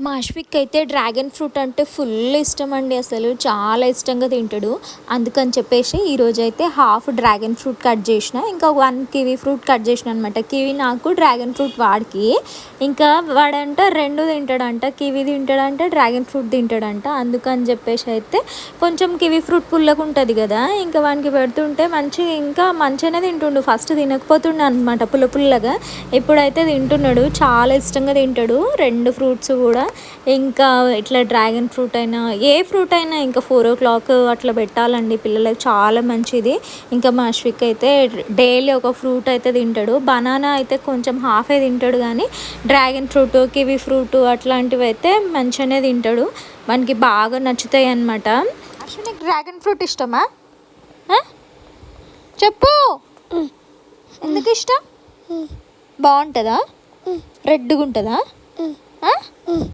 మా అశ్విక్ అయితే dragon fruit అంటే ఫుల్ ఇష్టం అండి. అసలు చాలా ఇష్టంగా తింటాడు. అందుకని చెప్పేసి ఈరోజు అయితే హాఫ్ డ్రాగన్ ఫ్రూట్ కట్ చేసిన, ఇంకా 1 కివీ ఫ్రూట్ కట్ చేసిన అనమాట. కివీ నాకు, డ్రాగన్ ఫ్రూట్ వాడికి. ఇంకా వాడంట 2 తింటాడంట, కివీ తింటాడంట, డ్రాగన్ ఫ్రూట్ తింటాడంట. అందుకని చెప్పేసి అయితే కొంచెం కివీ ఫ్రూట్ పుల్లగా ఉంటుంది కదా, ఇంకా వానికి పెడుతుంటే ఇంకా మంచిగానే తింటుండు. ఫస్ట్ తినకపోతుండే అనమాట పుల్లగా, ఇప్పుడైతే తింటున్నాడు. చాలా ఇష్టంగా తింటాడు 2 ఫ్రూట్స్ కూడా. ఇంకా ఇట్లా డ్రాగన్ ఫ్రూట్ అయినా ఏ ఫ్రూట్ అయినా ఇంకా 4 o'clock అట్లా పెట్టాలండి పిల్లలకి, చాలా మంచిది. ఇంకా మా అశ్విక్ అయితే డైలీ ఒక ఫ్రూట్ అయితే తింటాడు. బనానా అయితే కొంచెం హాఫే తింటాడు, కానీ డ్రాగన్ ఫ్రూట్, కివీ ఫ్రూట్ అట్లాంటివి అయితే మంచిగానే తింటాడు. మనకి బాగా నచ్చుతాయి అన్నమాట. అశ్విక్ డ్రాగన్ ఫ్రూట్ ఇష్టమా? చెప్పు, ఎందుకు ఇష్టం? బాగుంటుందా? రెడ్గా ఉంటుందా?